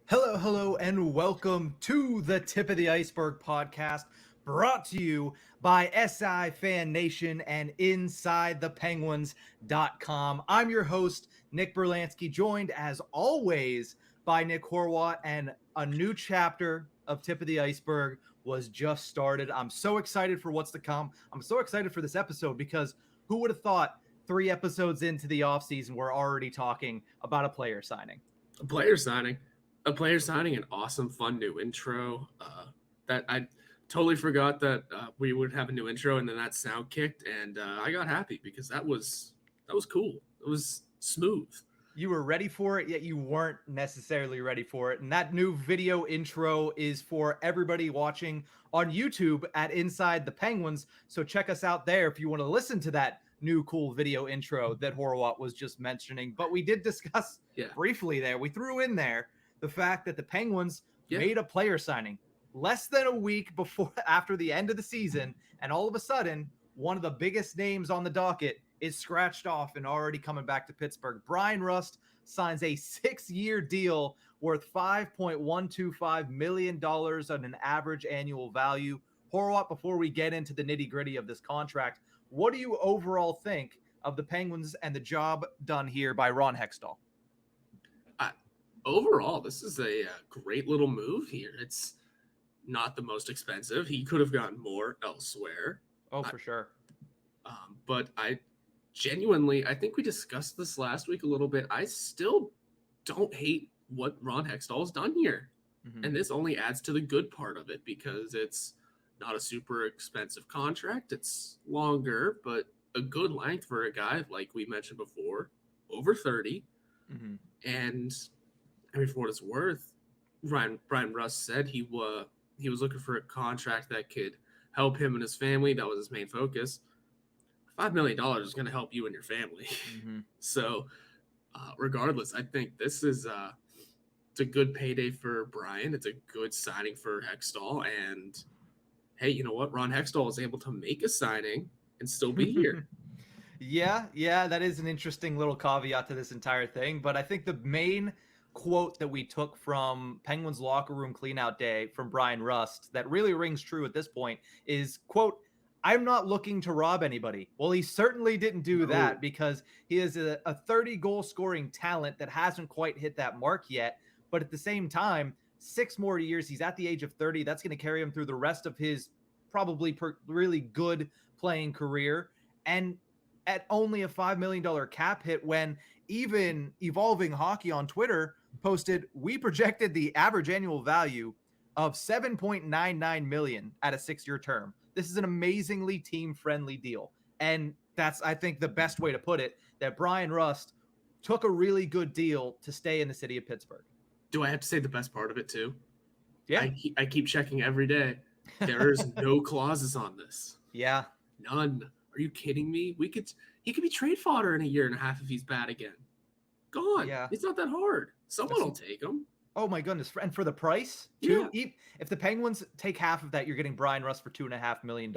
Hello, hello, and welcome to the Tip of the Iceberg podcast, brought to you by SI Fan Nation and InsideThePenguins.com. I'm your host, Nick Berlansky, joined as always by Nick Horwat, and a new chapter of Tip of the Iceberg was just started. I'm so excited for what's to come. I'm so excited for this episode because who would have thought 3 episodes into the offseason, we're already talking about a player signing? A player signing, an awesome, fun new intro. That I totally forgot that we would have a new intro, and then that sound kicked, and I got happy because that was cool. It was smooth. You were ready for it, yet you weren't necessarily ready for it. And that new video intro is for everybody watching on YouTube at Inside the Penguins. So check us out there if you want to listen to that new cool video intro that Horwat was just mentioning. But we did discuss briefly there. We threw in there the fact that the Penguins made a player signing less than a week before after the end of the season, and all of a sudden, one of the biggest names on the docket is scratched off and already coming back to Pittsburgh. Bryan Rust signs a 6-year deal worth $5.125 million on an average annual value. Horwat, before we get into the nitty-gritty of this contract, what do you overall think of the Penguins and the job done here by Ron Hextall? Overall, this is a great little move here. It's not the most expensive. He could have gotten more elsewhere. Oh, for sure. But I genuinely, I think we discussed this last week a little bit. I still don't hate what Ron Hextall has done here. Mm-hmm. And this only adds to the good part of it because it's not a super expensive contract. It's longer, but a good length for a guy, like we mentioned before, over 30. Mm-hmm. And I mean, for what it's worth, Bryan Rust said he was looking for a contract that could help him and his family. That was his main focus. $5 million is going to help you and your family. Mm-hmm. So regardless, I think this is it's a good payday for Bryan. It's a good signing for Hextall. And hey, you know what? Ron Hextall was able to make a signing and still be here. Yeah, that is an interesting little caveat to this entire thing. But I think the main quote that we took from Penguins locker room cleanout day from Bryan Rust that really rings true at this point is, quote, "I'm not looking to rob anybody." Well, he certainly didn't do that because he is a 30-goal scoring talent that hasn't quite hit that mark yet. But at the same time, 6 more years, he's at the age of 30. That's going to carry him through the rest of his probably really good playing career. And at only a $5 million cap hit, when even Evolving Hockey on Twitter posted, we projected the average annual value of $7.99 million at a 6-year term. This is an amazingly team-friendly deal. And that's, I think, the best way to put it, that Bryan Rust took a really good deal to stay in the city of Pittsburgh. Do I have to say the best part of it, too? Yeah. I keep checking every day. There's no clauses on this. Yeah. None. Are you kidding me? He could be trade fodder in a year and a half if he's bad again. Gone. Yeah. It's not that hard. Someone will take him. Oh my goodness. And for the price, too, if the Penguins take half of that, you're getting Bryan Rust for $2.5 million.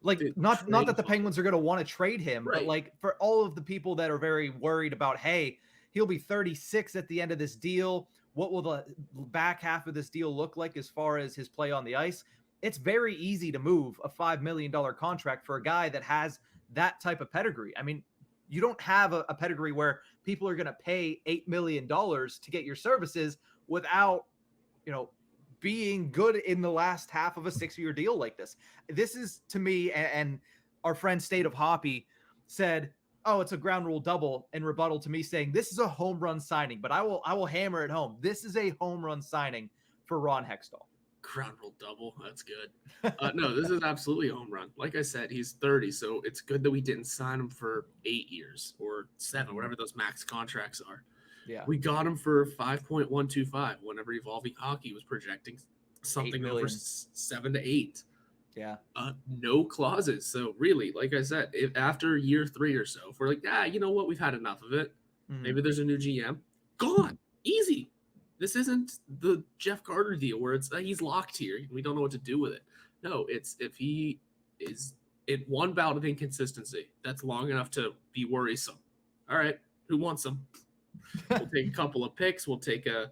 Like, not that the Penguins are going to want to trade him, right, but like for all of the people that are very worried about, hey, he'll be 36 at the end of this deal. What will the back half of this deal look like as far as his play on the ice? It's very easy to move a $5 million contract for a guy that has that type of pedigree. I mean, you don't have a pedigree where people are going to pay $8 million to get your services without, being good in the last half of a 6-year deal like this. This is, to me, and our friend State of Hoppy said, oh, it's a ground rule double in rebuttal to me saying this is a home run signing, but I will hammer it home. This is a home run signing for Ron Hextall. Ground rule double. That's good. No, this is absolutely a home run. Like I said, he's 30, so it's good that we didn't sign him for 8 years or 7, whatever those max contracts are. Yeah, we got him for 5.125 whenever Evolving Hockey was projecting something over 7 to 8. Yeah. No clauses. So really, like I said, if after year 3 or so, if we're like, you know what, we've had enough of it. Mm-hmm. Maybe there's a new GM. Gone. Easy. This isn't the Jeff Carter deal where it's he's locked here. We don't know what to do with it. No, it's if he is in one bout of inconsistency, that's long enough to be worrisome. All right, who wants him? We'll take a couple of picks. We'll take a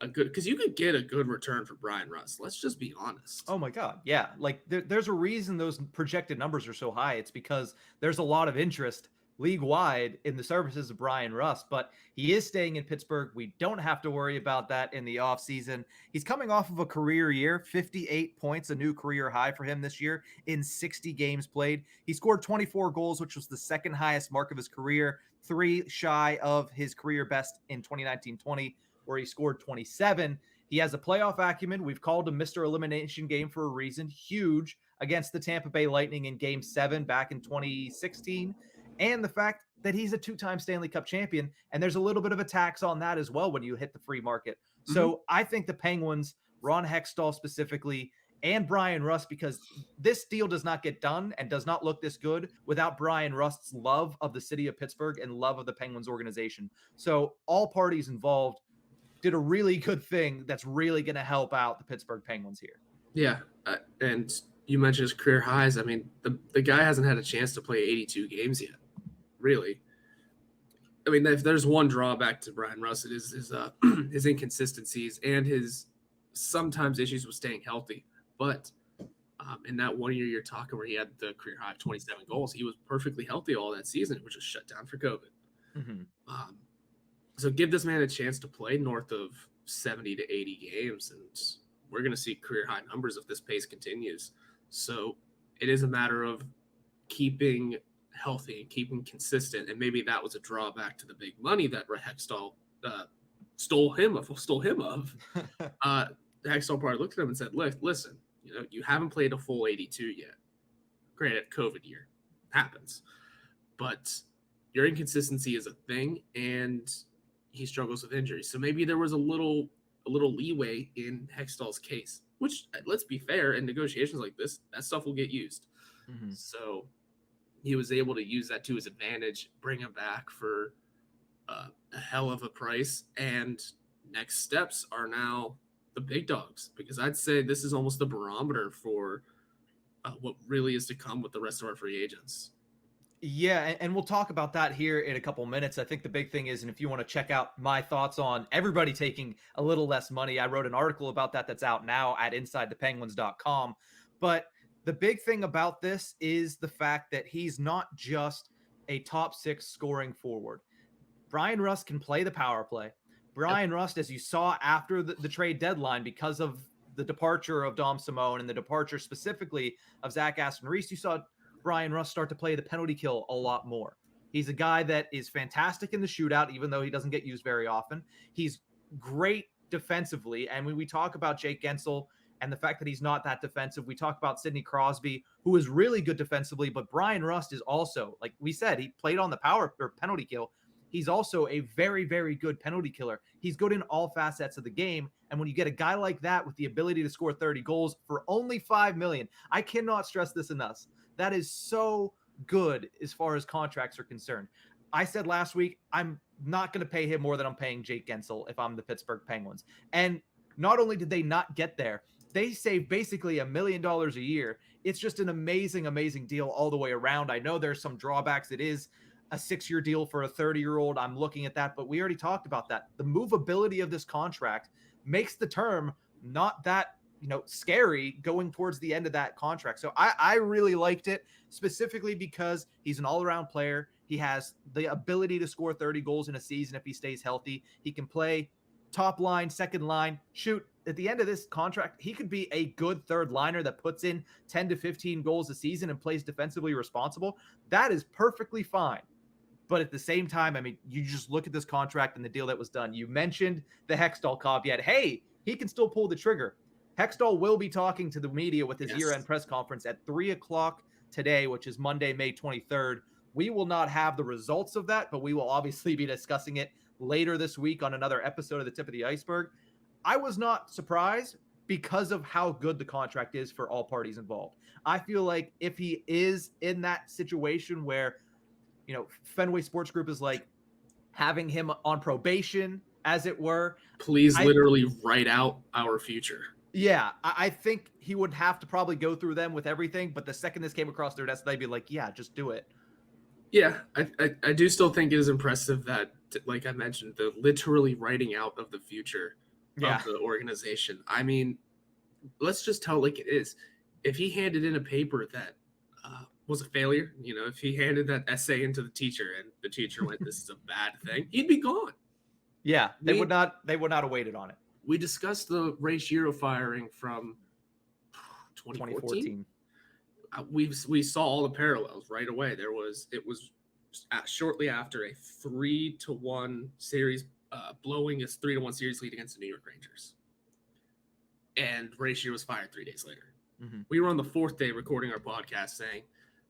a good, because you could get a good return for Bryan Rust. Let's just be honest. Oh my God. Yeah. Like there's a reason those projected numbers are so high. It's because there's a lot of interest league wide in the services of Bryan Rust, but he is staying in Pittsburgh. We don't have to worry about that in the offseason. He's coming off of a career year, 58 points, a new career high for him this year in 60 games played. He scored 24 goals, which was the second highest mark of his career, 3 shy of his career best in 2019-20, where he scored 27. He has a playoff acumen. We've called him Mr. Elimination Game for a reason. Huge against the Tampa Bay Lightning in Game 7 back in 2016. And the fact that he's a 2-time Stanley Cup champion. And there's a little bit of a tax on that as well when you hit the free market. So I think the Penguins, Ron Hextall specifically, and Bryan Rust, because this deal does not get done and does not look this good without Bryan Rust's love of the city of Pittsburgh and love of the Penguins organization. So all parties involved did a really good thing that's really going to help out the Pittsburgh Penguins here. Yeah, and you mentioned his career highs. I mean, the guy hasn't had a chance to play 82 games yet, really. I mean, if there's one drawback to Bryan Rust, it is his inconsistencies and his sometimes issues with staying healthy. But in that 1 year you're talking where he had the career high of 27 goals, he was perfectly healthy all that season, which was shut down for COVID. So give this man a chance to play north of 70 to 80 games, and we're going to see career high numbers if this pace continues. So it is a matter of keeping healthy and keeping consistent, and maybe that was a drawback to the big money that Hextall stole him of. Hextall probably looked at him and said, listen, you haven't played a full 82 yet. Granted, COVID year happens, but your inconsistency is a thing, and he struggles with injuries. So maybe there was a little leeway in Hextall's case, which, let's be fair, in negotiations like this, that stuff will get used. So he was able to use that to his advantage, bring him back for a hell of a price. And next steps are now the big dogs, because I'd say this is almost the barometer for what really is to come with the rest of our free agents. Yeah, and we'll talk about that here in a couple minutes. I think the big thing is, and if you want to check out my thoughts on everybody taking a little less money, I wrote an article about that's out now at InsideThePenguins.com. But the big thing about this is the fact that he's not just a top 6 scoring forward. Bryan Rust can play the power play. Bryan Rust, as you saw after the trade deadline, because of the departure of Dom Simone and the departure specifically of Zach Aston-Reese, you saw Bryan Rust start to play the penalty kill a lot more. He's a guy that is fantastic in the shootout, even though he doesn't get used very often. He's great defensively. And when we talk about Jake Gensel and the fact that he's not that defensive, we talk about Sidney Crosby, who is really good defensively, but Bryan Rust is also, like we said, he played on the power or penalty kill. He's also a very, very good penalty killer. He's good in all facets of the game. And when you get a guy like that with the ability to score 30 goals for only $5 million, I cannot stress this enough. That is so good as far as contracts are concerned. I said last week, I'm not going to pay him more than I'm paying Jake Gensel if I'm the Pittsburgh Penguins. And not only did they not get there, they saved basically $1 million a year. It's just an amazing, amazing deal all the way around. I know there's some drawbacks. It is a 6-year deal for a 30-year-old. I'm looking at that, but we already talked about that. The movability of this contract makes the term not that scary going towards the end of that contract. So I really liked it, specifically because he's an all-around player. He has the ability to score 30 goals in a season if he stays healthy. He can play top line, second line, shoot. At the end of this contract, he could be a good third liner that puts in 10 to 15 goals a season and plays defensively responsible. That is perfectly fine. But at the same time, I mean, you just look at this contract and the deal that was done. You mentioned the Hextall caveat. Hey, he can still pull the trigger. Hextall will be talking to the media with his year-end press conference at 3:00 today, which is Monday, May 23rd. We will not have the results of that, but we will obviously be discussing it later this week on another episode of The Tip of the Iceberg. I was not surprised because of how good the contract is for all parties involved. I feel like if he is in that situation where, Fenway Sports Group is like having him on probation, as it were. Please literally write out our future. Yeah, I think he would have to probably go through them with everything, but the second this came across their desk, they'd be like, yeah, just do it. Yeah, I do still think it is impressive that, like I mentioned, the literally writing out of the future Yeah. of the organization. I mean, let's just tell it like it is. If he handed in a paper that was a failure, if he handed that essay into the teacher and the teacher went, "This is a bad thing," he'd be gone. Yeah, they would not have waited on it. We discussed the Ray Shiro firing from 2014. We saw all the parallels right away. It was shortly after a 3-1 series, blowing his 3-1 series lead against the New York Rangers, and Ray Shiro was fired 3 days later. Mm-hmm. We were on the fourth day recording our podcast saying,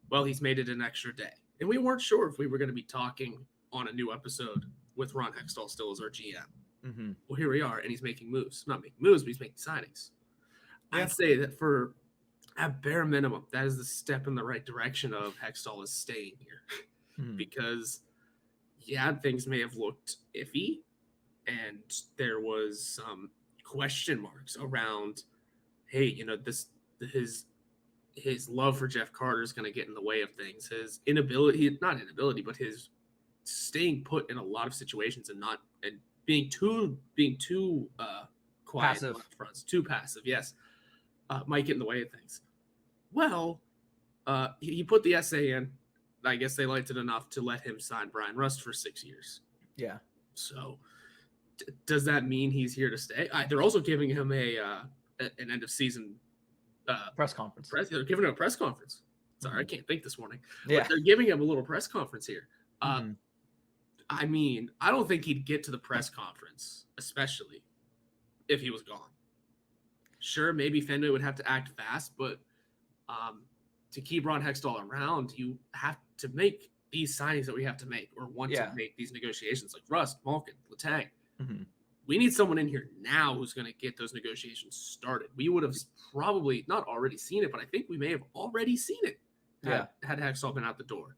well, he's made it an extra day. And we weren't sure if we were going to be talking on a new episode with Ron Hextall still as our GM. Mm-hmm. Well, here we are, and he's making moves. Not making moves, but he's making signings. Yeah. I'd say that for at bare minimum, that is the step in the right direction of Hextall is staying here. Mm-hmm. Because, things may have looked iffy, and there was some question marks around, hey, his love for Jeff Carter is going to get in the way of things. His not inability, but his staying put in a lot of situations and being too quiet, passive. Fronts, too passive. Yes, might get in the way of things. Well, he put the essay in. I guess they liked it enough to let him sign Bryan Rust for 6 years. Yeah. So, does that mean he's here to stay? They're also giving him an end of season press conference. They're giving him a press conference. Sorry, mm-hmm. I can't think this morning. Yeah, but they're giving him a little press conference here. Mm-hmm. I mean, I don't think he'd get to the press conference, especially if he was gone. Sure, maybe Fenway would have to act fast, but to keep Ron Hextall around, you have to make these signings that we have to make or want to make these negotiations like Rust, Malkin, Letang. Mm-hmm. We need someone in here now who's going to get those negotiations started. We would have probably not already seen it, but I think we may have already seen it had Hextall been out the door,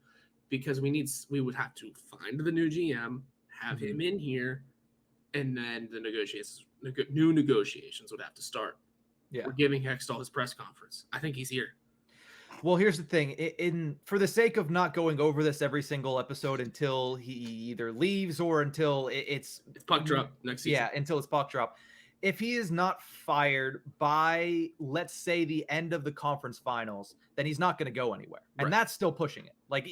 because we would have to find the new GM, have him in here, and then the new negotiations would have to start. Yeah. We're giving Hextall his press conference. I think he's here. Well, here's the thing. For the sake of not going over this every single episode until he either leaves or until it's puck drop next season. Yeah, until it's puck drop. If he is not fired by, let's say, the end of the conference finals, then he's not going to go anywhere. And that's still pushing it. Like,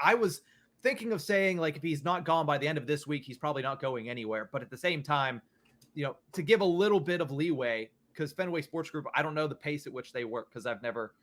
I was thinking of saying, like, if he's not gone by the end of this week, he's probably not going anywhere. But at the same time, to give a little bit of leeway, because Fenway Sports Group, I don't know the pace at which they work, because I've never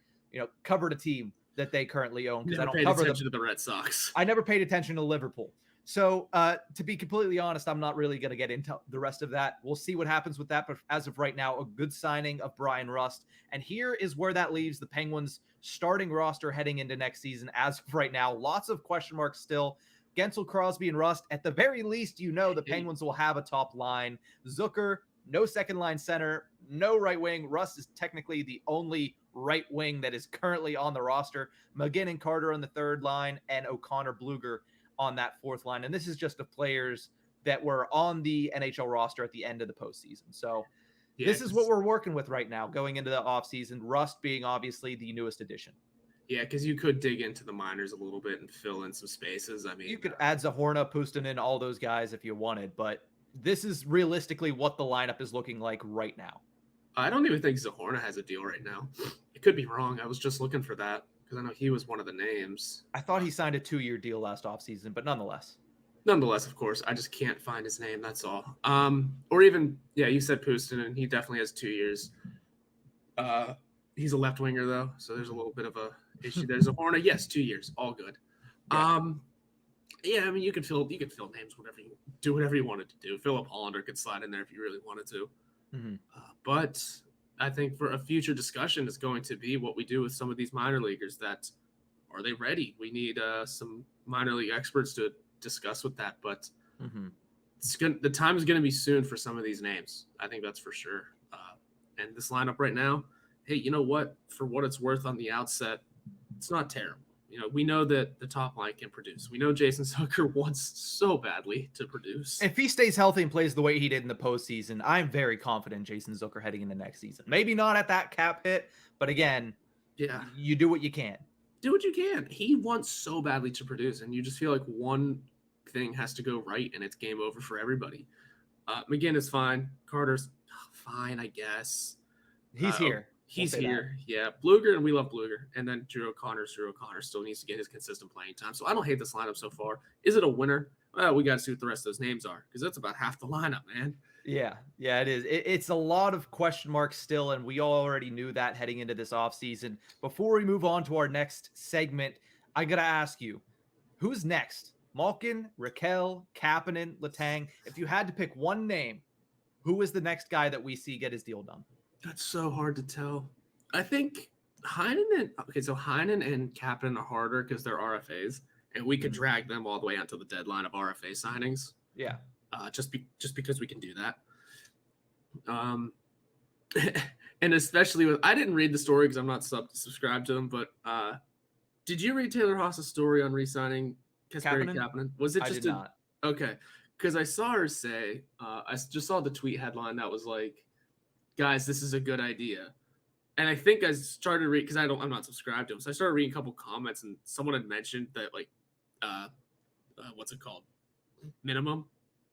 covered a team that they currently own, because I don't cover attention to the Red Sox. I never paid attention to Liverpool. So to be completely honest, I'm not really going to get into the rest of that. We'll see what happens with that. But as of right now, a good signing of Bryan Rust. And here is where that leaves the Penguins starting roster heading into next season. As of right now, lots of question marks still. Gensel, Crosby, and Rust. At the very least, the Penguins will have a top line. Zucker, no second line center, no right wing. Rust is technically the only right wing that is currently on the roster. McGinn and Carter on the third line, and O'Connor, Bluger on that fourth line. And this is just of players that were on the NHL roster at the end of the postseason. So this is what we're working with right now going into the offseason, Rust being obviously the newest addition. Yeah, because you could dig into the minors a little bit and fill in some spaces. I mean, you could add Zahorna, Puustinen, all those guys if you wanted, but this is realistically what the lineup is looking like right now. I don't even think Zahorna has a deal right now. It could be wrong. I was just looking for that because I know he was one of the names. I thought he signed a 2-year deal last offseason, but nonetheless. Nonetheless, of course, I just can't find his name. That's all. Or even, you said Puustinen. He definitely has 2 years. He's a left winger though, so there's a little bit of a issue. There's Zahorna. Yes, 2 years, all good. Yeah. I mean, you could fill names, whatever you wanted to do. Philip Hollander could slide in there if you really wanted to. Mm-hmm. But I think for a future discussion is going to be what we do with some of these minor leaguers. That are they ready? We need some minor league experts to discuss with that. But the time is going to be soon for some of these names. I think that's for sure. And this lineup right now, hey, you know what? For what it's worth on the outset, it's not terrible. We know that the top line can produce. We know Jason Zucker wants so badly to produce. If he stays healthy and plays the way he did in the postseason, I'm very confident in Jason Zucker heading into next season. Maybe not at that cap hit, but again, you do what you can. Do what you can. He wants so badly to produce, and you just feel like one thing has to go right, and it's game over for everybody. McGinn is fine. Carter's fine, I guess. He's here. He's here. Yeah. Bluger, and we love Bluger. And then Drew O'Connor still needs to get his consistent playing time. So I don't hate this lineup so far. Is it a winner? Well, we got to see what the rest of those names are because that's about half the lineup, man. Yeah, it is. It's a lot of question marks still, and we already knew that heading into this offseason. Before we move on to our next segment, I got to ask you, who's next? Malkin, Raquel, Kapanen, Letang. If you had to pick one name, who is the next guy that we see get his deal done? That's so hard to tell. I think Heinen and Kapanen are harder because they're RFAs, and we could drag them all the way onto the deadline of RFA signings. Yeah. Just because we can do that. And especially with, I didn't read the story because I'm not subscribed to them, but did you read Taylor Haas's story on re-signing Kapanen? Was it just I did not. Okay, because I saw her say, I just saw the tweet headline that was like, guys, this is a good idea. And I think I started reading, because I'm not subscribed to him, so I started reading a couple comments, and someone had mentioned that, like, what's it called?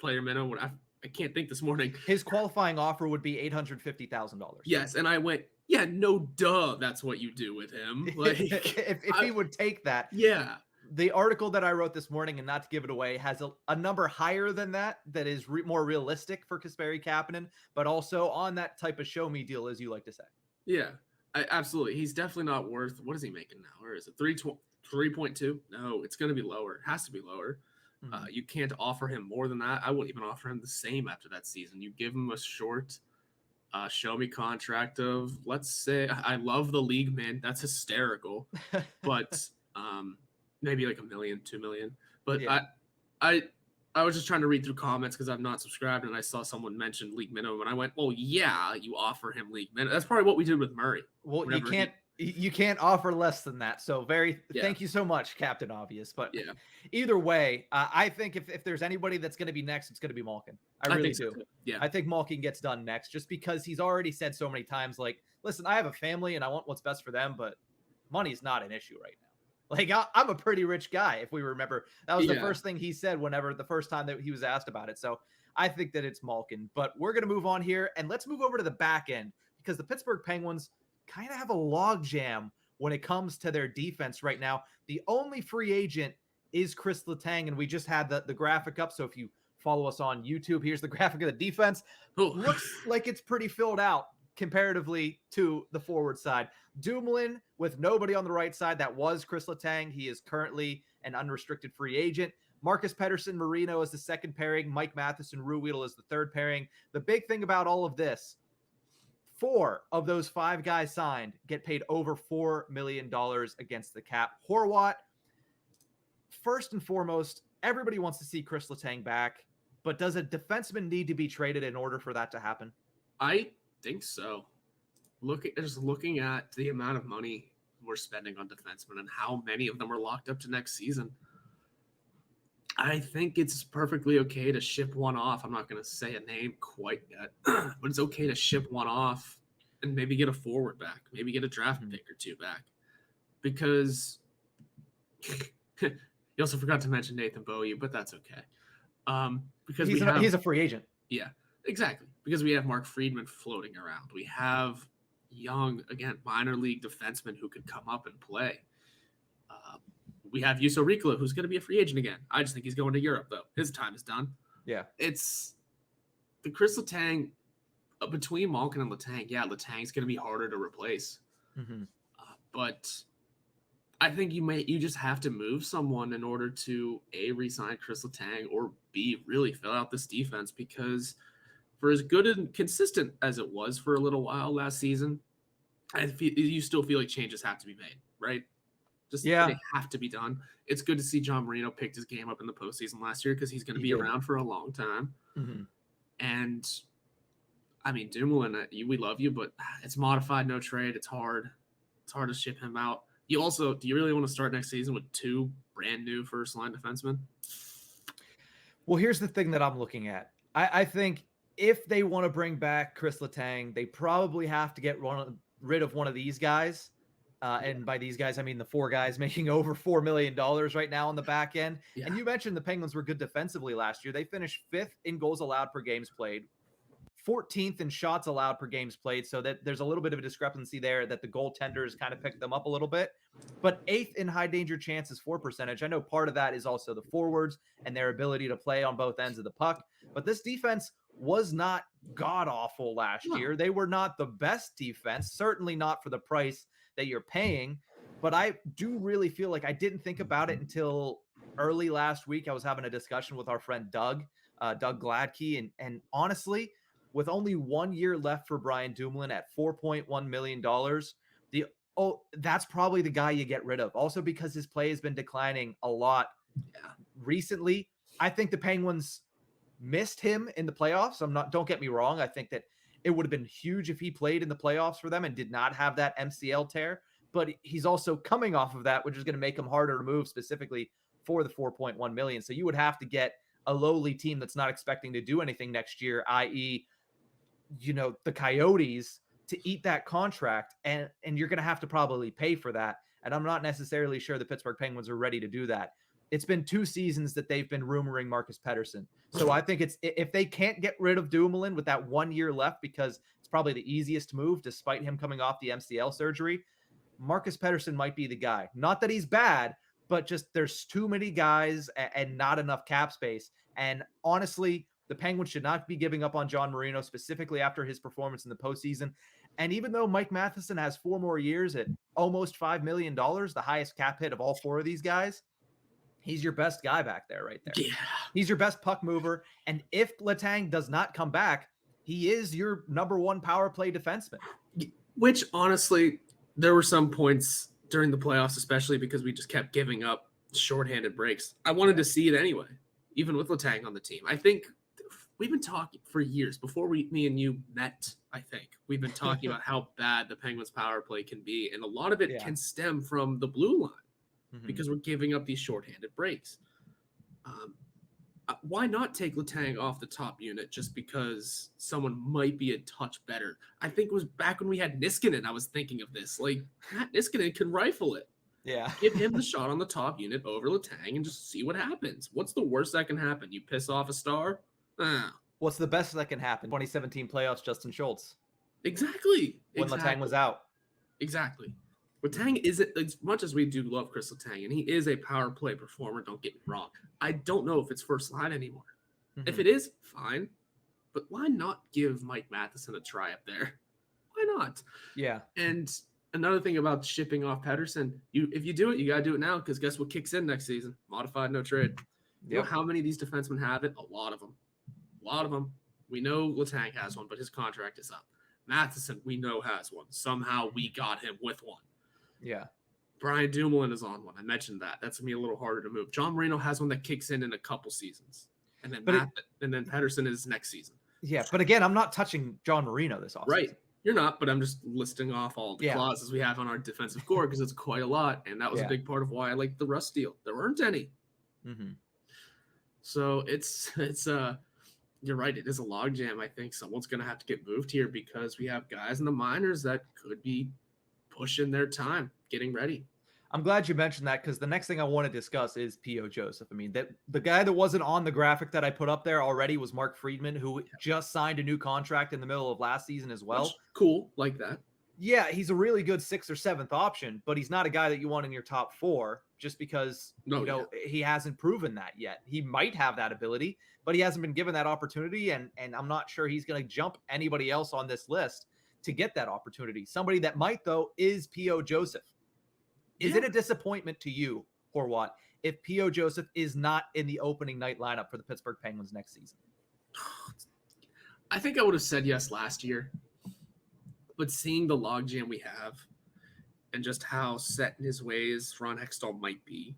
Player minimum. I can't think this morning. His qualifying offer would be $850,000. Yes, and I went, yeah, no duh, that's what you do with him. Like, if he would take that. Yeah. The article that I wrote this morning, and not to give it away, has a number higher than that is more realistic for Kasperi Kapanen, but also on that type of show me deal, as you like to say. Yeah, absolutely. He's definitely not worth, what is he making now? Where is it? 3.2? No, it's going to be lower. It has to be lower. Mm-hmm. You can't offer him more than that. I wouldn't even offer him the same after that season. You give him a short show me contract of, let's say, I love the league, man. That's hysterical. But maybe like $1 million, $2 million. But yeah. I was just trying to read through comments because I'm not subscribed, and I saw someone mention league minimum, and I went, "Oh yeah, you offer him league minimum." That's probably what we did with Murray. Well, you can't offer less than that. So thank you so much, Captain Obvious. But either way, I think if there's anybody that's going to be next, it's going to be Malkin. I really do. So yeah, I think Malkin gets done next, just because he's already said so many times, like, listen, I have a family and I want what's best for them, but money's not an issue right now. Like, I'm a pretty rich guy, if we remember. That was the first thing he said the first time that he was asked about it. So I think that it's Malkin. But we're going to move on here, and let's move over to the back end, because the Pittsburgh Penguins kind of have a log jam when it comes to their defense right now. The only free agent is Chris Letang, and we just had the graphic up. So if you follow us on YouTube, here's the graphic of the defense. Looks like it's pretty filled out comparatively to the forward side. Dumoulin with nobody on the right side. That was Chris Letang. He is currently an unrestricted free agent. Marcus Pettersson, Marino is the second pairing. Mike Matheson, Ruhwedel is the third pairing. The big thing about all of this, 4 of those 5 guys signed get paid over $4 million against the cap. Horwat, first and foremost, everybody wants to see Chris Letang back, but does a defenseman need to be traded in order for that to happen? I think so. Looking at the amount of money we're spending on defensemen and how many of them are locked up to next season, I think it's perfectly okay to ship one off. I'm not going to say a name quite yet, but it's okay to ship one off and maybe get a forward back, maybe get a draft pick or 2 back, because you also forgot to mention Nathan Beaulieu, but that's okay. Because he's a free agent. Yeah, exactly. Because we have Mark Friedman floating around. We have young, again, minor league defensemen who could come up and play. We have Juuso Riikola, who's going to be a free agent again. I just think he's going to Europe, though. His time is done. Yeah. It's the Chris Letang, between Malkin and Letang. Yeah, Letang's going to be harder to replace. Mm-hmm. But I think you just have to move someone in order to, A, re-sign Chris Letang, or B, really fill out this defense, because for as good and consistent as it was for a little while last season, you still feel like changes have to be made, right? They have to be done. It's good to see John Marino picked his game up in the postseason last year, because he's going to be around for a long time. Mm-hmm. And, I mean, Dumoulin, we love you, but it's modified, no trade. It's hard. It's hard to ship him out. Do you really want to start next season with 2 brand new first-line defensemen? Well, here's the thing that I'm looking at. I think if they want to bring back Chris Letang, they probably have to get rid of one of these guys. And by these guys, I mean the 4 guys making over $4 million right now on the back end. Yeah. And you mentioned the Penguins were good defensively last year. They finished 5th in goals allowed per games played, 14th in shots allowed per games played. So that there's a little bit of a discrepancy there that the goaltenders kind of picked them up a little bit. But 8th in high danger chances for percentage. I know part of that is also the forwards and their ability to play on both ends of the puck. But this defense was not god awful last year. They were not the best defense, certainly not for the price that you're paying. But I do really feel like I didn't think about it until early last week. I was having a discussion with our friend Doug Gladkey. And honestly, with only 1 year left for Brian Dumoulin at $4.1 million, that's probably the guy you get rid of. Also because his play has been declining a lot recently. I think the Penguins missed him in the playoffs. Don't get me wrong. I think that it would have been huge if he played in the playoffs for them and did not have that MCL tear. But he's also coming off of that, which is going to make him harder to move specifically for the $4.1 million. So you would have to get a lowly team that's not expecting to do anything next year, i.e., the Coyotes, to eat that contract. And you're going to have to probably pay for that. And I'm not necessarily sure the Pittsburgh Penguins are ready to do that. It's been 2 seasons that they've been rumoring Marcus Pettersson. So I think if they can't get rid of Dumoulin with that 1 year left, because it's probably the easiest move despite him coming off the MCL surgery, Marcus Pettersson might be the guy. Not that he's bad, but just there's too many guys and not enough cap space. And honestly, the Penguins should not be giving up on John Marino, specifically after his performance in the postseason. And even though Mike Matheson has 4 more years at almost $5 million, the highest cap hit of all 4 of these guys, he's your best guy back there right there. Yeah. He's your best puck mover. And if Letang does not come back, he is your number 1 power play defenseman. Which, honestly, there were some points during the playoffs, especially because we just kept giving up shorthanded breaks. I wanted to see it anyway, even with Letang on the team. I think we've been talking for years before me and you met. I think we've been talking about how bad the Penguins power play can be. And a lot of it can stem from the blue line. Because we're giving up these shorthanded breaks. Why not take Letang off the top unit just because someone might be a touch better? I think it was back when we had Niskanen, I was thinking of this. Like, Matt Niskanen can rifle it. Yeah. Give him the shot on the top unit over Letang and just see what happens. What's the worst that can happen? You piss off a star? What's the best that can happen? 2017 playoffs, Justin Schultz. Exactly. When Letang was out. Exactly. Letang isn't, as much as we do love Chris Letang, and he is a power play performer, don't get me wrong. I don't know if it's first line anymore. If it is, fine. But why not give Mike Matheson a try up there? Why not? Yeah. And another thing about shipping off Pettersson, if you do it, you got to do it now, because guess what kicks in next season? Modified no trade. You know how many of these defensemen have it? A lot of them. A lot of them. We know Letang has one, but his contract is up. Matheson, we know, has one. Somehow we got him with one. Yeah. Brian Dumoulin is on one. I mentioned that. That's going to be a little harder to move. John Marino has one that kicks in a couple seasons. And then then Pettersson is next season. Yeah, but again, I'm not touching John Marino this offseason. Right. You're not, but I'm just listing off all the clauses we have on our defensive core because it's quite a lot. And that was a big part of why I liked the Rust deal. There weren't any. So it's you're right. It is a logjam. I think someone's going to have to get moved here because we have guys in the minors that could be pushing their time, getting ready. I'm glad you mentioned that because the next thing I want to discuss is P.O. Joseph. I mean, that the guy that wasn't on the graphic that I put up there already was Mark Friedman, who just signed a new contract in the middle of last season as well. Which, cool, like that. Yeah, he's a really good 6th or 7th option, but he's not a guy that you want in your top 4 just because he hasn't proven that yet. He might have that ability, but he hasn't been given that opportunity, and I'm not sure he's going to jump anybody else on this list to get that opportunity. Somebody that might, though, is P.O. Joseph. Is it a disappointment to you, Horwat, if P.O. Joseph is not in the opening night lineup for the Pittsburgh Penguins next season? I think I would have said yes last year. But seeing the logjam we have and just how set in his ways Ron Hextall might be,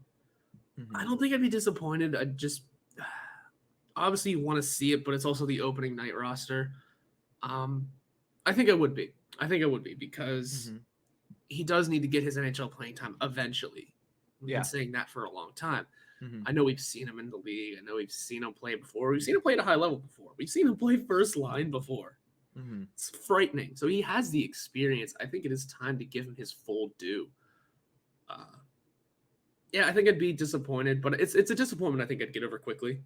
I don't think I'd be disappointed. I just obviously want to see it, but it's also the opening night roster. I think I would be. Because he does need to get his NHL playing time eventually. We've been saying that for a long time. I know we've seen him in the league. I know we've seen him play before. We've seen him play at a high level before. We've seen him play first line before. Mm-hmm. It's frightening. So he has the experience. I think it is time to give him his full due. Yeah, I think I'd be disappointed, but it's a disappointment I think I'd get over quickly.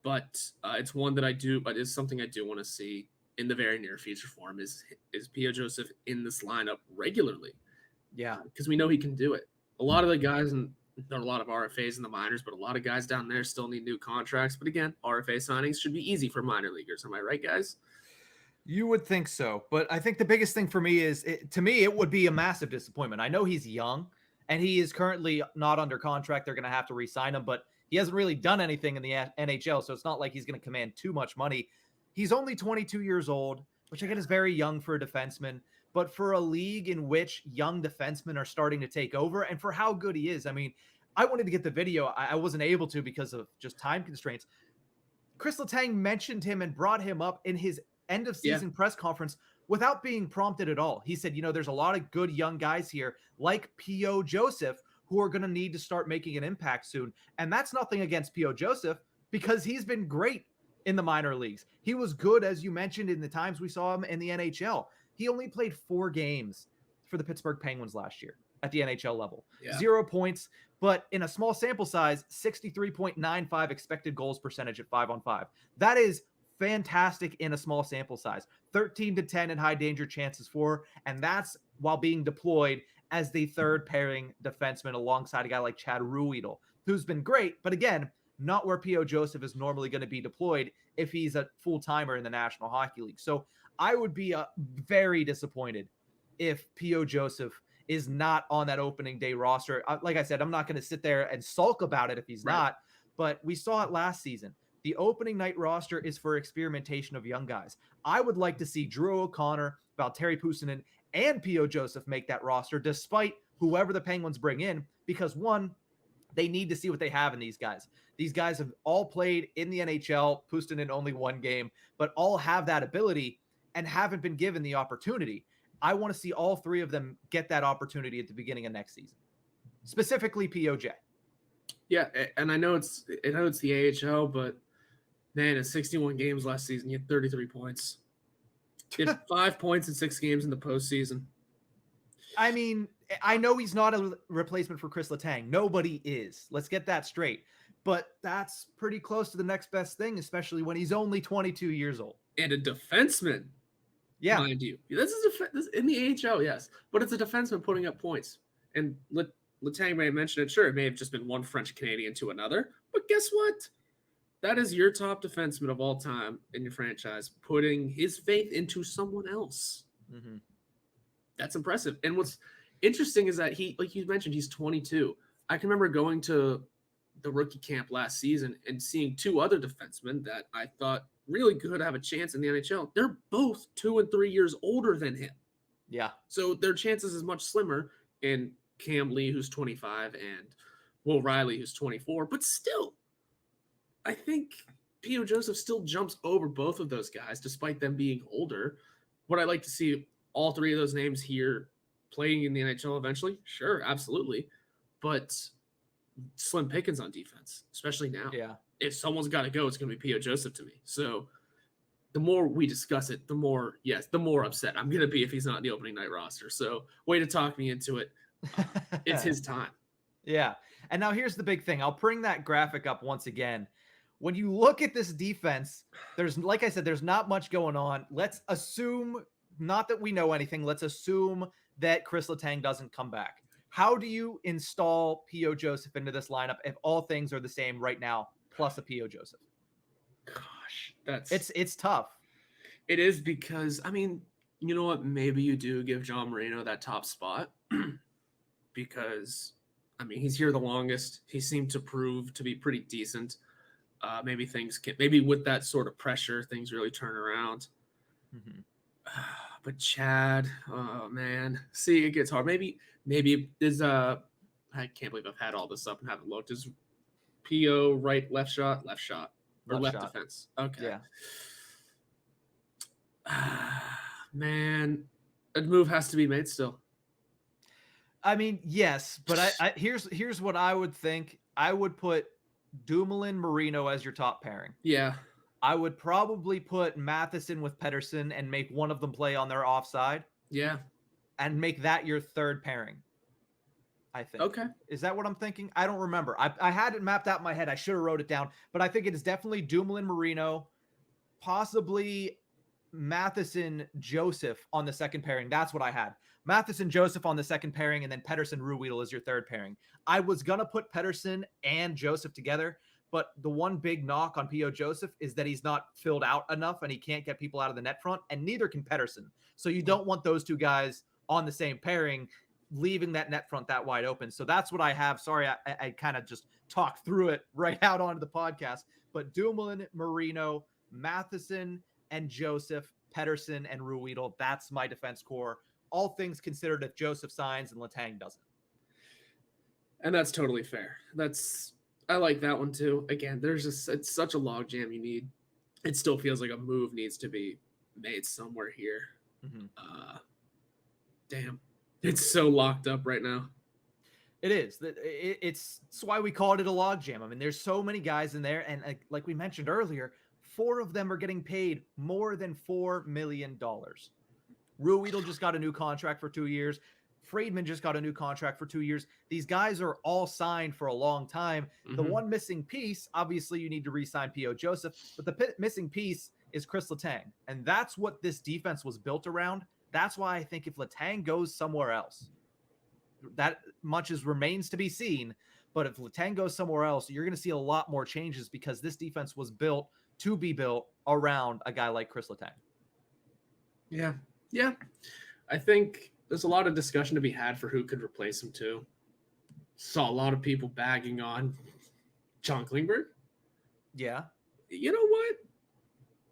But it's one that I do, but it's something I do want to see in the very near future for him is P.O. Joseph in this lineup regularly. Yeah. Because we know he can do it. A lot of the guys, and there are a lot of RFAs in the minors, but a lot of guys down there still need new contracts. But again, RFA signings should be easy for minor leaguers. Am I right, guys? You would think so, but I think the biggest thing for me is, to me, it would be a massive disappointment. I know he's young, and he is currently not under contract. They're going to have to re-sign him, but he hasn't really done anything in the NHL, so it's not like he's going to command too much money. He's only 22 years old, which I get is very young for a defenseman, but for a league in which young defensemen are starting to take over, and for how good he is, I mean, I wanted to get the video. I wasn't able to because of just time constraints. Chris Letang mentioned him and brought him up in his end of season press conference without being prompted at all. He said, there's a lot of good young guys here like P.O. Joseph who are going to need to start making an impact soon. And that's nothing against P.O. Joseph because he's been great in the minor leagues. He was good, as you mentioned, in the times we saw him in the NHL. He only played 4 games for the Pittsburgh Penguins last year at the NHL level. 0 points, but in a small sample size, 63.95 expected goals percentage at 5-on-5. That is fantastic in a small sample size. 13-10 in high danger chances for, and that's while being deployed as the third pairing defenseman alongside a guy like Chad Ruhwedel, who's been great, but again, not where P.O. Joseph is normally going to be deployed if he's a full-timer in the National Hockey League. So I would be very disappointed if P.O. Joseph is not on that opening day roster. Like I said, I'm not going to sit there and sulk about it if he's not, but we saw it last season. The opening night roster is for experimentation of young guys. I would like to see Drew O'Connor, Valtteri Puustinen, and P.O. Joseph make that roster despite whoever the Penguins bring in, because one, they need to see what they have in these guys. These guys have all played in the NHL, Puustinen only 1 game, but all have that ability and haven't been given the opportunity. I want to see all 3 of them get that opportunity at the beginning of next season, specifically POJ. Yeah, and I know it's the AHL, but man, in 61 games last season, he had 33 points. He had 5 points in 6 games in the postseason. I mean, I know he's not a replacement for Chris Letang. Nobody is. Let's get that straight. But that's pretty close to the next best thing, especially when he's only 22 years old. And a defenseman, mind you. This is in the AHL, yes. But it's a defenseman putting up points. And Letang may have mentioned it. Sure, it may have just been one French-Canadian to another. But guess what? That is your top defenseman of all time in your franchise, putting his faith into someone else. Mm-hmm. That's impressive. And what's interesting is that he, like you mentioned, he's 22. I can remember going to the rookie camp last season and seeing 2 other defensemen that I thought really could have a chance in the NHL. They're both 2 and 3 years older than him. Yeah. So their chances is much slimmer in Cam Lee, who's 25, and Will Riley, who's 24. But still, I think P.O. Joseph still jumps over both of those guys, despite them being older. Would I like to see all 3 of those names here playing in the NHL eventually? Sure, absolutely. But slim pickings on defense, especially now. Yeah. If someone's got to go, it's going to be P.O. Joseph to me. So the more we discuss it, the more upset I'm going to be if he's not in the opening night roster. So way to talk me into it. It's his time. Yeah. And now here's the big thing. I'll bring that graphic up once again. When you look at this defense, like I said, there's not much going on. Let's assume, not that we know anything, let's assume that Chris Letang doesn't come back. How do you install P.O. Joseph into this lineup if all things are the same right now, plus a P.O. Joseph? Gosh, it's tough. It is, because, I mean, you know what? Maybe you do give John Moreno that top spot because, I mean, he's here the longest. He seemed to prove to be pretty decent. Maybe with that sort of pressure, things really turn around. Mm-hmm. But Chad, oh man, see, it gets hard. Maybe is I can't believe I've had all this up and haven't looked. Is P.O. right, left shot, or left defense? Okay. Yeah. Man, a move has to be made still. I mean, yes, but here's what I would think. I would put Dumoulin Marino as your top pairing. Yeah. I would probably put Matheson with Pettersson and make one of them play on their offside. Yeah. And make that your third pairing. I think. Okay. Is that what I'm thinking? I don't remember. I had it mapped out in my head. I should have wrote it down. But I think it is definitely Dumoulin, Marino, possibly Matheson, Joseph on the second pairing. That's what I had. Matheson, Joseph on the second pairing, and then Pettersson, Ruhwedel is your third pairing. I was going to put Pettersson and Joseph together, but the one big knock on P.O. Joseph is that he's not filled out enough and he can't get people out of the net front, and neither can Pettersson. So you don't want those two guys on the same pairing, leaving that net front that wide open. So that's what I have. Sorry, I kind of just talked through it right out onto the podcast. But Dumoulin, Marino, Matheson, and Joseph, Pettersson, and Ruhwedel, that's my defense core. All things considered if Joseph signs and Letang doesn't. And that's totally fair. I like that one too. Again, it's such a logjam you need. It still feels like a move needs to be made somewhere here. Mm-hmm. Damn. It's so locked up right now. It is. It's why we called it a logjam. I mean, there's so many guys in there, and like we mentioned earlier, 4 of them are getting paid more than $4 million. Ruhwedel just got a new contract for 2 years. Friedman just got a new contract for 2 years. These guys are all signed for a long time. Mm-hmm. The one missing piece, obviously, you need to re-sign P.O. Joseph, but the missing piece is Chris Letang, and that's what this defense was built around. That's why I think if Letang goes somewhere else, that much remains to be seen. But if Letang goes somewhere else, you're going to see a lot more changes because this defense was built to be built around a guy like Chris Letang. Yeah. Yeah. I think there's a lot of discussion to be had for who could replace him too. Saw a lot of people bagging on John Klingberg. Yeah. You know what?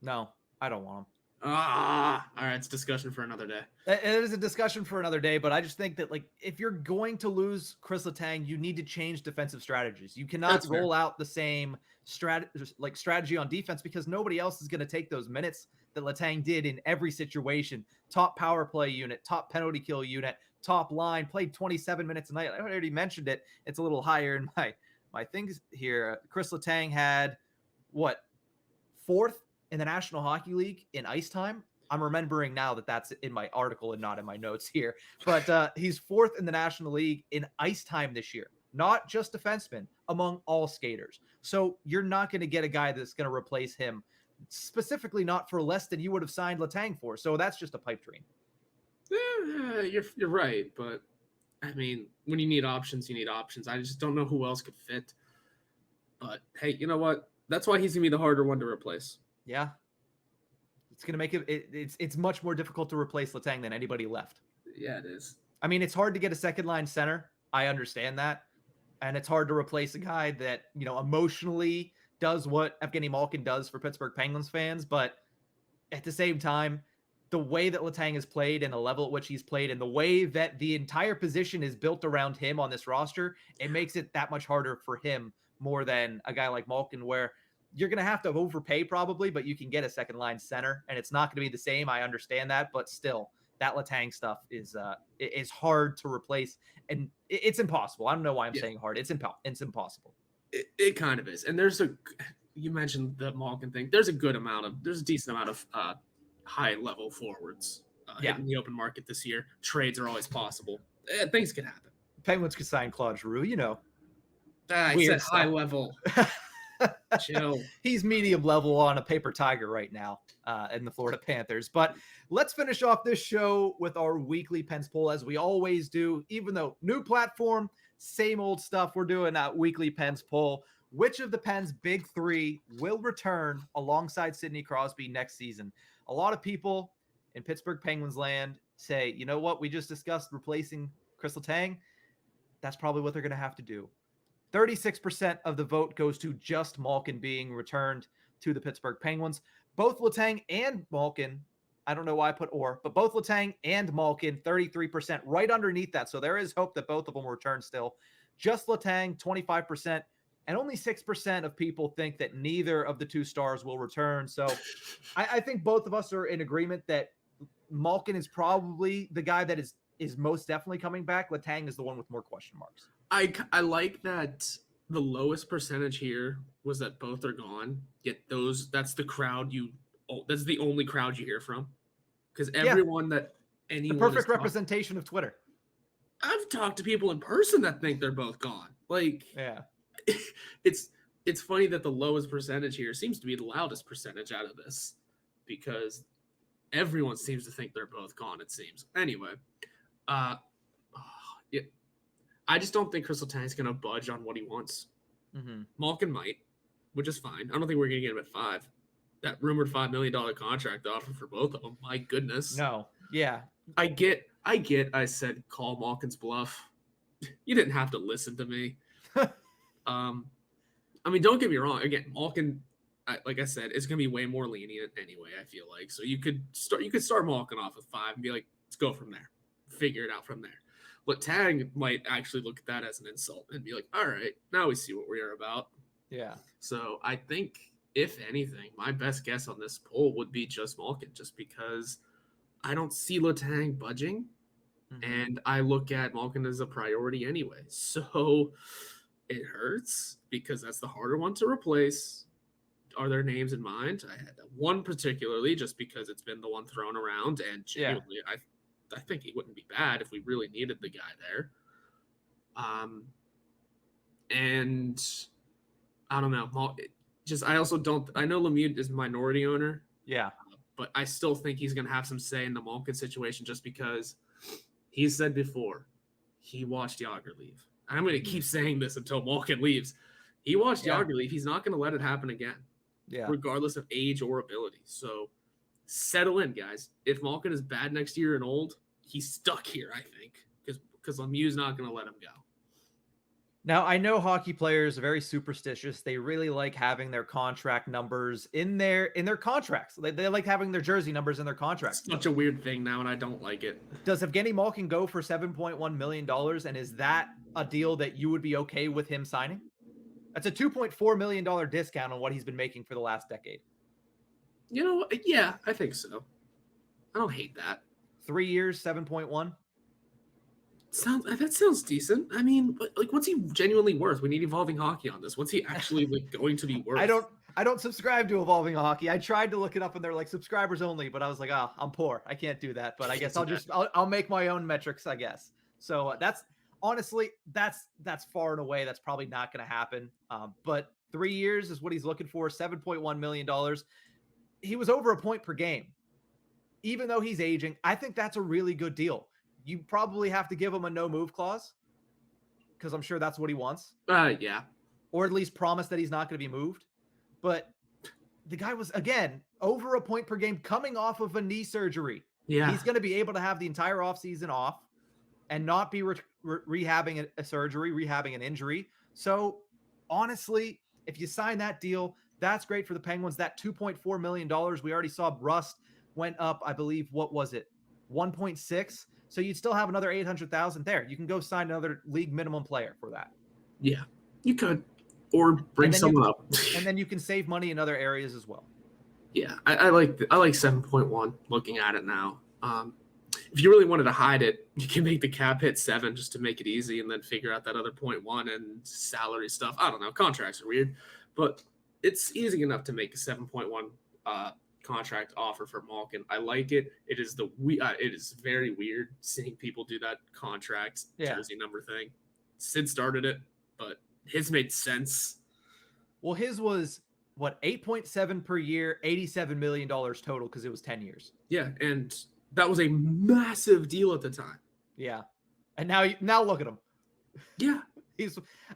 No, I don't want him. All right. It's discussion for another day. It is a discussion for another day, but I just think that, like, if you're going to lose Chris Letang, you need to change defensive strategies. You cannot roll out the same strategy on defense because nobody else is going to take those minutes that Letang did in every situation. Top power play unit, top penalty kill unit, top line, played 27 minutes a night. I already mentioned it. It's a little higher in my things here. Chris Letang had what, 4th in the National Hockey League in ice time. I'm remembering now that that's in my article and not in my notes here. But he's 4th in the National League in ice time this year. Not just defensemen, among all skaters. So you're not going to get a guy that's going to replace him, specifically not for less than you would have signed Letang for. So that's just a pipe dream. Yeah, you're right. But, I mean, when you need options, you need options. I just don't know who else could fit. But, hey, you know what? That's why he's going to be the harder one to replace. Yeah. It's going to make it's much more difficult to replace Letang than anybody left. Yeah, it is. I mean, it's hard to get a second line center. I understand that. And it's hard to replace a guy that, emotionally does what Evgeny Malkin does for Pittsburgh Penguins fans. But at the same time, the way that Letang has played and the level at which he's played and the way that the entire position is built around him on this roster, it makes it that much harder for him more than a guy like Malkin, where you're going to have to overpay probably, but you can get a second line center and it's not going to be the same. I understand that, but still that Letang stuff is hard to replace and it's impossible. I don't know why I'm saying hard. It's impossible. It kind of is. And you mentioned the Malkin thing. There's a decent amount of high level forwards in the open market this year. Trades are always possible. Things can happen. Penguins could sign Claude Giroux, I said high level. Chill. He's medium level on a paper tiger right now in the Florida Panthers. But let's finish off this show with our weekly Pens poll, as we always do. Even though new platform, same old stuff, we're doing that weekly Pens poll. Which of the Pens' big 3 will return alongside Sidney Crosby next season? A lot of people in Pittsburgh Penguins land say, you know what, we just discussed replacing Chris Letang. That's probably what they're going to have to do. 36% of the vote goes to just Malkin being returned to the Pittsburgh Penguins. Both Letang and Malkin, I don't know why I put but both Letang and Malkin, 33%, right underneath that. So there is hope that both of them will return still. Just Letang, 25%, and only 6% of people think that neither of the 2 stars will return. So I think both of us are in agreement that Malkin is probably the guy that is most definitely coming back. Letang is the one with more question marks. I like that the lowest percentage here was that both are gone. Yet that's the crowd that's the only crowd you hear from. Because everyone that the anyone perfect representation of Twitter. I've talked to people in person that think they're both gone. Like, yeah, it's funny that the lowest percentage here seems to be the loudest percentage out of this, because everyone seems to think they're both gone. It seems anyway. Yeah, I just don't think Crystal Tang's gonna budge on what he wants. Malkin might, which is fine. I don't think we're gonna get him at 5. That rumored $5 million contract offer for both of them. My goodness. No. Yeah. I get. I said call Malkin's bluff. You didn't have to listen to me. I mean, don't get me wrong. Again, Malkin, like I said, is going to be way more lenient anyway. I feel like so you could start Malkin off with 5 and be like, let's go from there, figure it out from there. But Tang might actually look at that as an insult and be like, all right, now we see what we are about. Yeah. So I think, if anything, my best guess on this poll would be just Malkin, just because I don't see Letang budging, and I look at Malkin as a priority anyway. So it hurts because that's the harder one to replace. Are there names in mind? I had one particularly just because it's been the one thrown around, and genuinely, I think he wouldn't be bad if we really needed the guy there. And I don't know. I also don't. I know Lemieux is minority owner. Yeah. But I still think he's going to have some say in the Malkin situation, just because he said before he watched Yager leave. I'm going to keep saying this until Malkin leaves. He watched Yager leave. He's not going to let it happen again, regardless of age or ability. So settle in, guys. If Malkin is bad next year and old, he's stuck here, I think, because Lemieux's not going to let him go. Now, I know hockey players are very superstitious. They really like having their contract numbers in their contracts. They like having their jersey numbers in their contracts. It's such a weird thing now, and I don't like it. Does Evgeny Malkin go for $7.1 million, and is that a deal that you would be okay with him signing? That's a $2.4 million discount on what he's been making for the last decade. You know, yeah, I think so. I don't hate that. 3 years, 7.1. That sounds decent. I mean, like, what's he genuinely worth? We need Evolving Hockey on this. What's he actually going to be worth? I don't subscribe to Evolving Hockey. I tried to look it up and they're like subscribers only, but I was like, I'm poor. I can't do that. But I guess I'll make my own metrics, I guess. So that's honestly, that's far and away. That's probably not going to happen. But 3 years is what he's looking for. $7.1 million. He was over a point per game. Even though he's aging, I think that's a really good deal. You probably have to give him a no move clause, because I'm sure that's what he wants. Yeah. Or at least promise that he's not going to be moved. But the guy was, again, over a point per game coming off of a knee surgery. Yeah. He's going to be able to have the entire offseason off and not be rehabbing a surgery, rehabbing an injury. So honestly, if you sign that deal, that's great for the Penguins. That $2.4 million, we already saw Rust went up, I believe, what was it? 1.6. So you'd still have another 800,000 there. You can go sign another league minimum player for that. Yeah, you could, or bring someone up, and then you can save money in other areas as well. Yeah, I like 7.1. Looking at it now, if you really wanted to hide it, you can make the cap hit 7 just to make it easy, and then figure out that other 0.1 and salary stuff. I don't know. Contracts are weird, but it's easy enough to make a 7.1 contract offer for Malkin. I like it. It is it is very weird seeing people do that contract jersey number thing. Sid started it, but his made sense. Well, his was what, 8.7 per year, $87 million total, because it was 10 years. Yeah, and that was a massive deal at the time. Yeah, and now look at him. Yeah,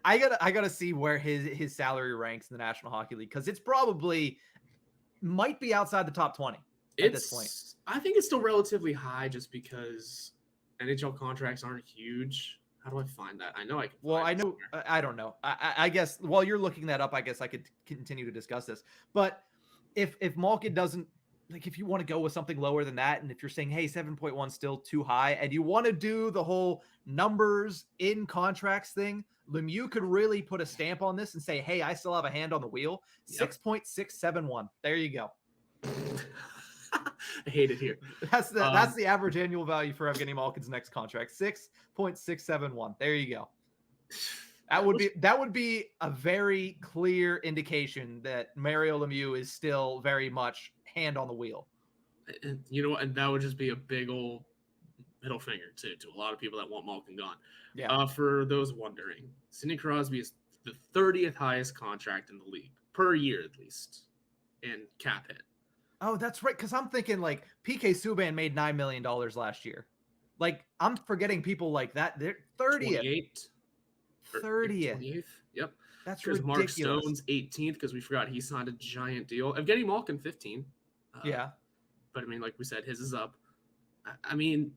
I gotta see where his salary ranks in the National Hockey League, because it's probably might be outside the top 20 at this point. I think it's still relatively high, just because NHL contracts aren't huge. How do I find that? I know I can. Well, I know. I don't know. I guess while you're looking that up, I guess I could continue to discuss this. But if Malkin doesn't, like, if you want to go with something lower than that, and if you're saying, hey, 7.1 still too high, and you want to do the whole numbers in contracts thing, Lemieux could really put a stamp on this and say, hey, I still have a hand on the wheel. 6.671. There you go. I hate it here. That's the average annual value for Evgeny Malkin's next contract. 6.671. There you go. That would be a very clear indication that Mario Lemieux is still very much hand on the wheel. And you know what? And that would just be a big old middle finger to a lot of people that want Malkin gone. Yeah. For those wondering, Sidney Crosby is the 30th highest contract in the league per year, at least, in cap hit. Oh, that's right. Because I'm thinking like PK Subban made $9 million last year. Like I'm forgetting people like that. They're 30th. 28th. Yep. That's ridiculous. Mark ridiculous. Stone's 18th because we forgot he signed a giant deal. Evgeny Malkin 15. Yeah. But I mean, like we said, his is up. I mean,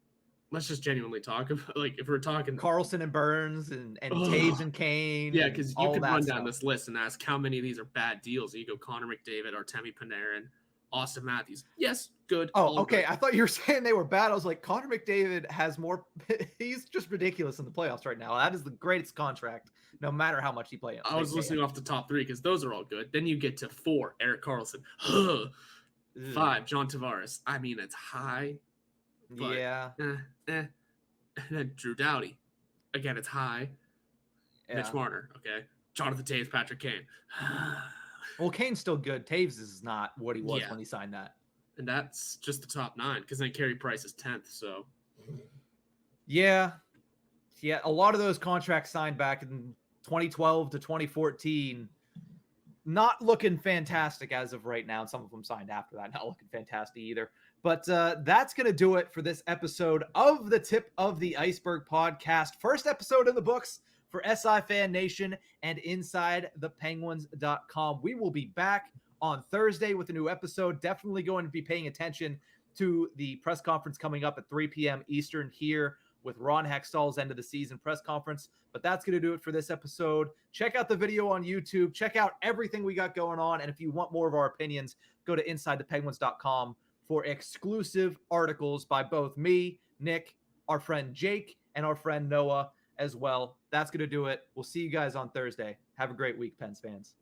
let's just genuinely talk about, like, if we're talking Carlson and Burns and Taves and Kane. Yeah, because you could run stuff down this list and ask how many of these are bad deals. You go Connor McDavid, Artemi Panarin, Austin Matthews. Yes, good. Oh, okay. Good. I thought you were saying they were bad. I was like, Connor McDavid has more. He's just ridiculous in the playoffs right now. That is the greatest contract, no matter how much he plays. I was listening off the top 3 because those are all good. Then you get to 4, Erik Karlsson. 5, John Tavares. I mean, it's high. Yeah. And then Drew Doughty. Again, it's high. Yeah. Mitch Marner. Okay. Jonathan Taves, Patrick Kane. Well, Kane's still good. Taves is not what he was when he signed that. And that's just the top 9 because then Carey Price is 10th. So, yeah. A lot of those contracts signed back in 2012 to 2014, not looking fantastic as of right now. And some of them signed after that, not looking fantastic either. But that's going to do it for this episode of the Tip of the Ice-Burgh podcast. First episode in the books for SI Fan Nation and InsideThePenguins.com. We will be back on Thursday with a new episode. Definitely going to be paying attention to the press conference coming up at 3 p.m. Eastern here with Ron Hextall's end of the season press conference. But that's going to do it for this episode. Check out the video on YouTube. Check out everything we got going on. And if you want more of our opinions, go to InsideThePenguins.com for exclusive articles by both me, Nick, our friend Jake, and our friend Noah as well. That's going to do it. We'll see you guys on Thursday. Have a great week, Pens fans.